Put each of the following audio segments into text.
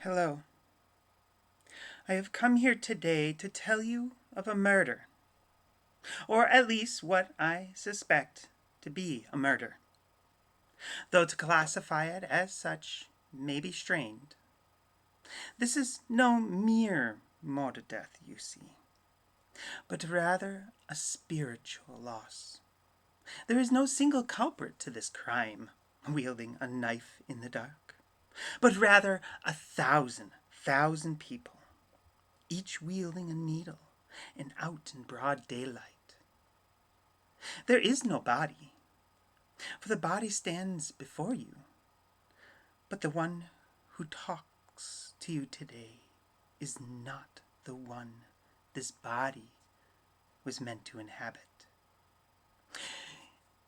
Hello. I have come here today to tell you of a murder, or at least what I suspect to be a murder, though to classify it as such may be strained. This is no mere mortal death, you see, but rather a spiritual loss. There is no single culprit to this crime, wielding a knife in the dark, but rather 1,000 people, each wielding a needle and out in broad daylight. There is no body, for the body stands before you, but the one who talks to you today is not the one this body was meant to inhabit.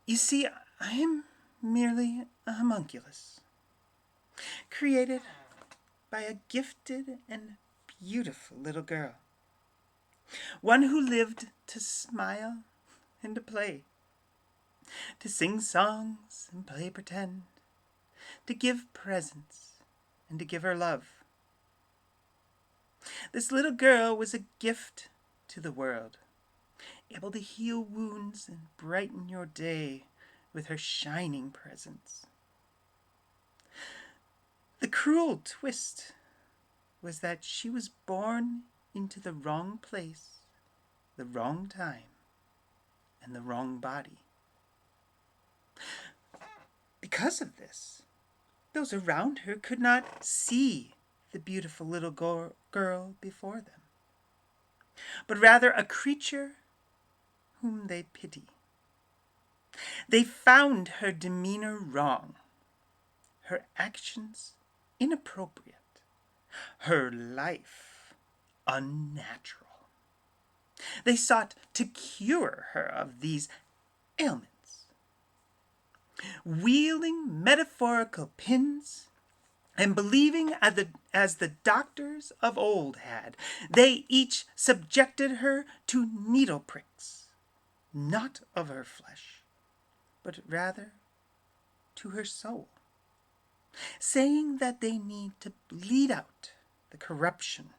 You see, I am merely a homunculus, created by a gifted and beautiful little girl, one who lived to smile and to play, to sing songs and play pretend, to give presents and to give her love. This little girl was a gift to the world, able to heal wounds and brighten your day with her shining presence. The cruel twist was that she was born into the wrong place, the wrong time, and the wrong body. Because of this, those around her could not see the beautiful little girl before them, but rather a creature whom they pity. They found her demeanor wrong, her actions inappropriate, her life unnatural. They sought to cure her of these ailments, wielding metaphorical pins and believing as the doctors of old had. They each subjected her to needle pricks, not of her flesh, but rather to her soul, saying that they need to bleed out the corruption,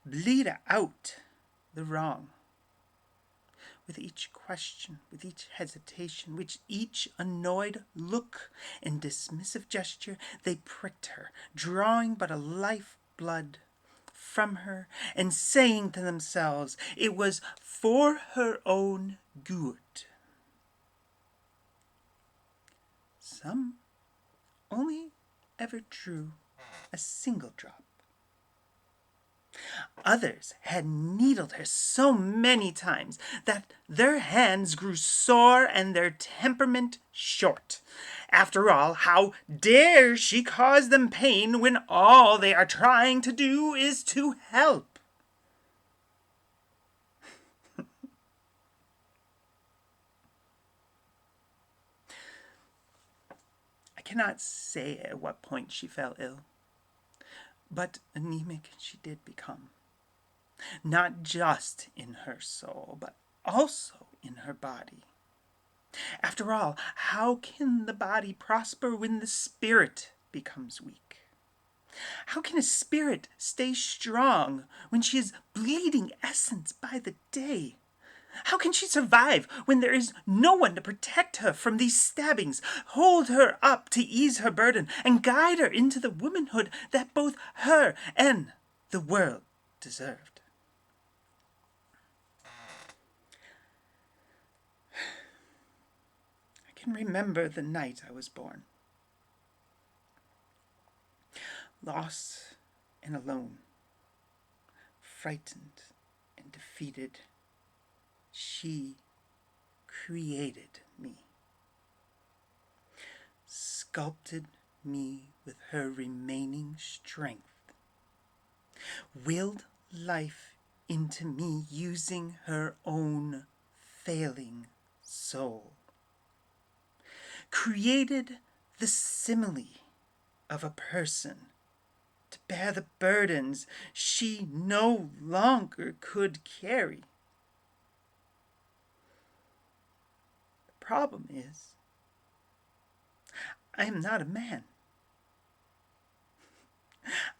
bleed out the wrong. With each question, with each hesitation, with each annoyed look and dismissive gesture, they pricked her, drawing but a life blood from her and saying to themselves it was for her own good. Some only ever drew a single drop. Others had needled her so many times that their hands grew sore and their temperament short. After all, how dare she cause them pain when all they are trying to do is to help? I cannot say at what point she fell ill, but anemic she did become, not just in her soul, but also in her body. After all, how can the body prosper when the spirit becomes weak? How can a spirit stay strong when she is bleeding essence by the day? How can she survive when there is no one to protect her from these stabbings, hold her up to ease her burden, and guide her into the womanhood that both her and the world deserved? I can remember the night I was born, lost and alone, frightened and defeated. She created me, sculpted me with her remaining strength, willed life into me using her own failing soul, created the simile of a person to bear the burdens she no longer could carry. The problem is, I am not a man.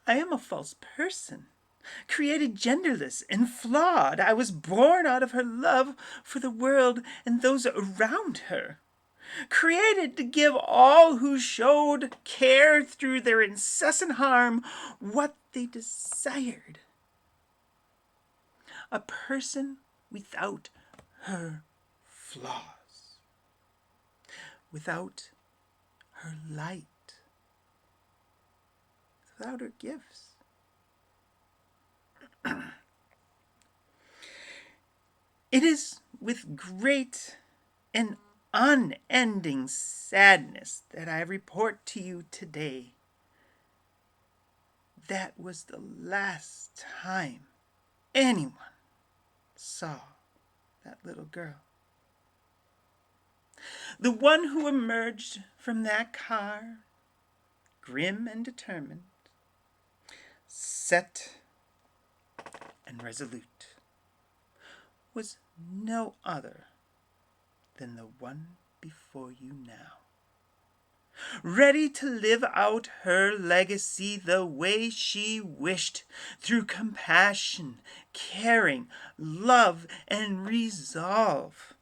I am a false person, created genderless and flawed. I was born out of her love for the world and those around her, created to give all who showed care through their incessant harm what they desired. A person without her flaws, without her light, without her gifts. It is with great and unending sadness that I report to you today that was the last time anyone saw that little girl. The one who emerged from that car, grim and determined, set and resolute, was no other than the one before you now, ready to live out her legacy the way she wished, through compassion, caring, love, and resolve.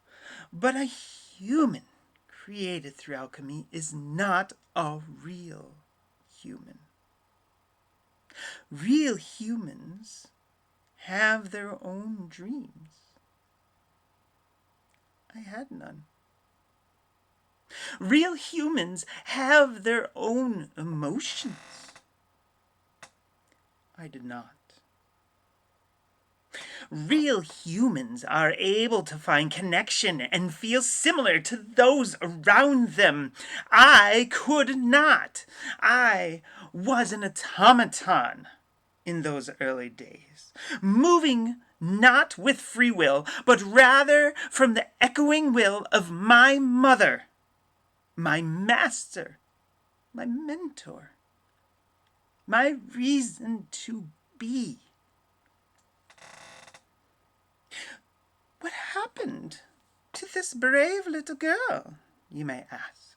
But a human created through alchemy is not a real human. Real humans have their own dreams. I had none. Real humans have their own emotions. I did not. Real humans are able to find connection and feel similar to those around them. I could not. I was an automaton in those early days, moving not with free will, but rather from the echoing will of my mother, my master, my mentor, my reason to be. What happened to this brave little girl, you may ask?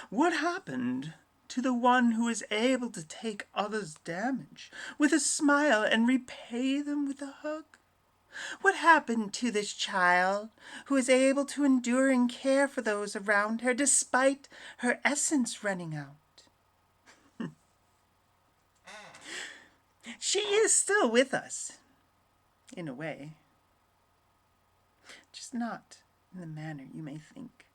What happened to the one who is able to take others' damage with a smile and repay them with a hug? What happened to this child who is able to endure and care for those around her despite her essence running out? She is still with us, in a way, just not in the manner you may think.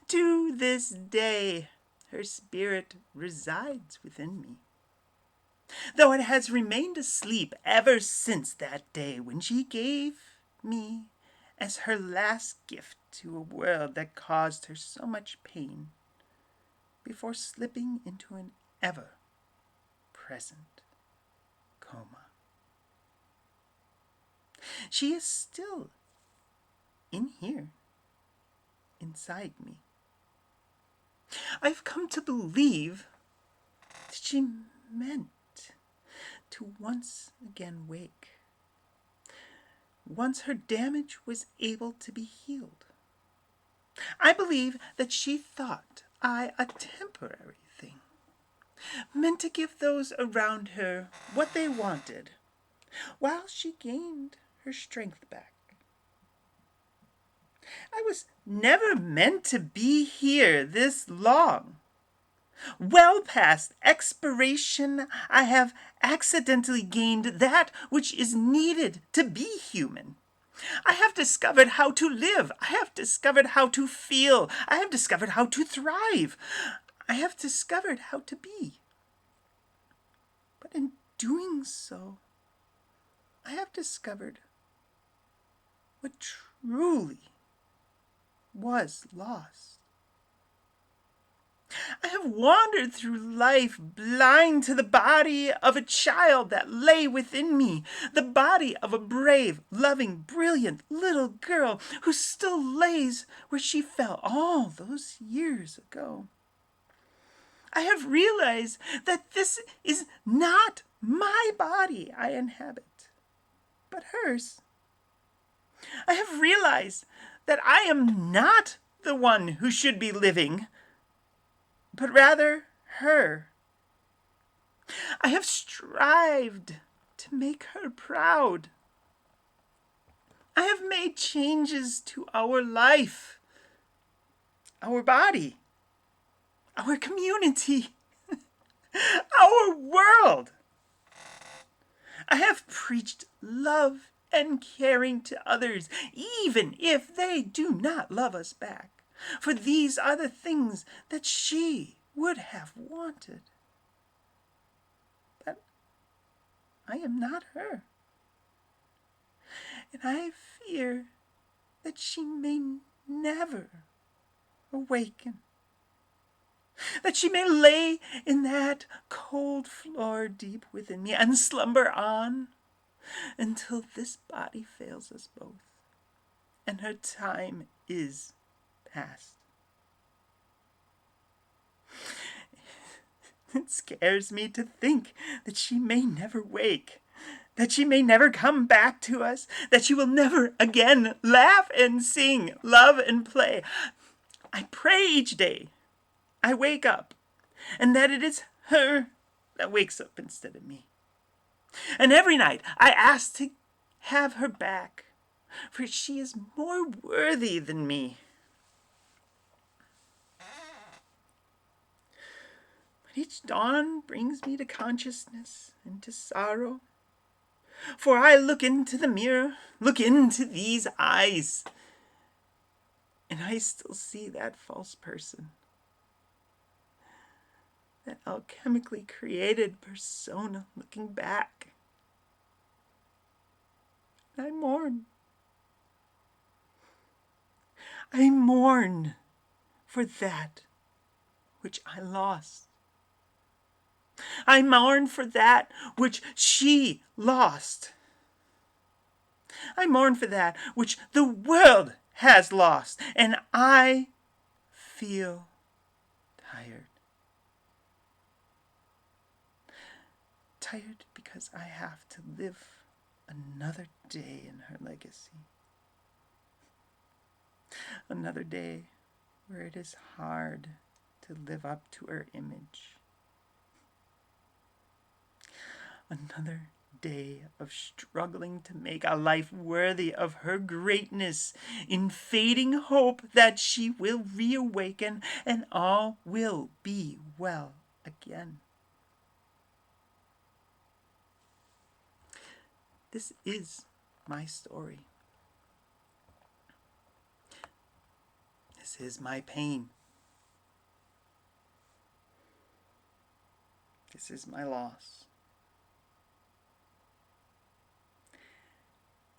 To this day, her spirit resides within me, though it has remained asleep ever since that day when she gave me as her last gift to a world that caused her so much pain before slipping into an ever-present coma. She is still in here, inside me. I've come to believe that she meant to once again wake, once her damage was able to be healed. I believe that she thought I a temporary thing, meant to give those around her what they wanted, while she gained her strength back. I was never meant to be here this long. Well past expiration, I have accidentally gained that which is needed to be human. I have discovered how to live. I have discovered how to feel. I have discovered how to thrive. I have discovered how to be. But in doing so, I have discovered what truly was lost. I have wandered through life blind to the body of a child that lay within me, the body of a brave, loving, brilliant little girl who still lays where she fell all those years ago. I have realized that this is not my body I inhabit, but hers. I have realized that I am not the one who should be living, but rather her I have strived to make her proud. I have made changes to our life, our body, our community, our world. I have preached love and caring to others, even if they do not love us back. For these are the things that she would have wanted. But I am not her. And I fear that she may never awaken. That she may lay in that cold floor deep within me and slumber on until this body fails us both and her time is past. It scares me to think that she may never wake, that she may never come back to us, that she will never again laugh and sing, love and play. I pray each day I wake up, and that it is her that wakes up instead of me. And every night I ask to have her back, for she is more worthy than me. But each dawn brings me to consciousness and to sorrow. For I look into the mirror, look into these eyes, and I still see that false person. That alchemically created persona looking back. I mourn. I mourn for that which I lost. I mourn for that which she lost. I mourn for that which the world has lost, and I feel tired. Tired because I have to live another day in her legacy. Another day where it is hard to live up to her image. Another day of struggling to make a life worthy of her greatness, in fading hope that she will reawaken and all will be well again. This is my story. This is my pain. This is my loss.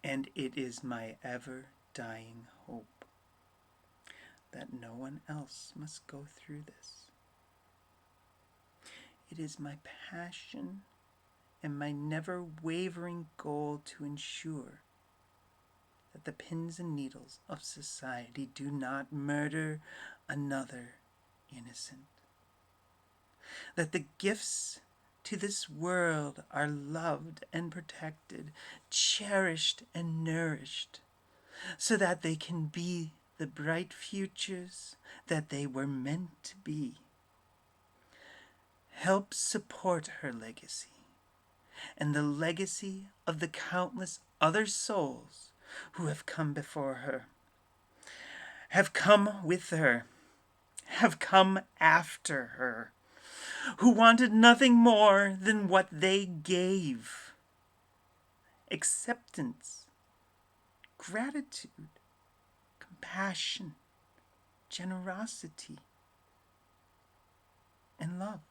And it is my ever-dying hope that no one else must go through this. It is my passion and my never-wavering goal to ensure that the pins and needles of society do not murder another innocent. That the gifts to this world are loved and protected, cherished and nourished, so that they can be the bright futures that they were meant to be. Help support her legacy and the legacy of the countless other souls who have come before her, have come with her, have come after her, who wanted nothing more than what they gave: acceptance, gratitude, compassion, generosity, and love,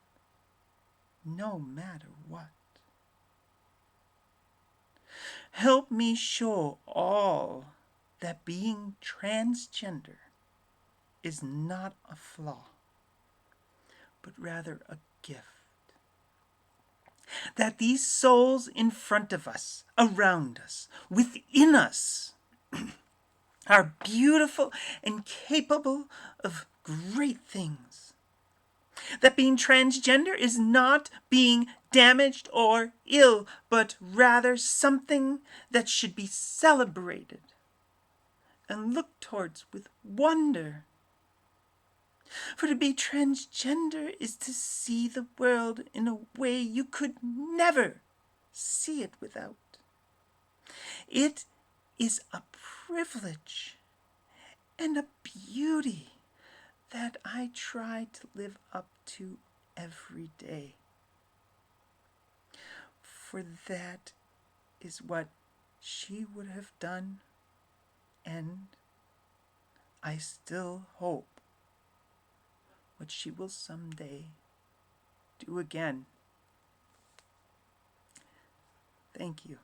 no matter what. Help me show all that being transgender is not a flaw, but rather a gift. That these souls in front of us, around us, within us, are beautiful and capable of great things. That being transgender is not being damaged or ill, but rather something that should be celebrated and looked towards with wonder. For to be transgender is to see the world in a way you could never see it without. It is a privilege and a beauty that I try to live up to every day. For that is what she would have done, and I still hope what she will someday do again. Thank you.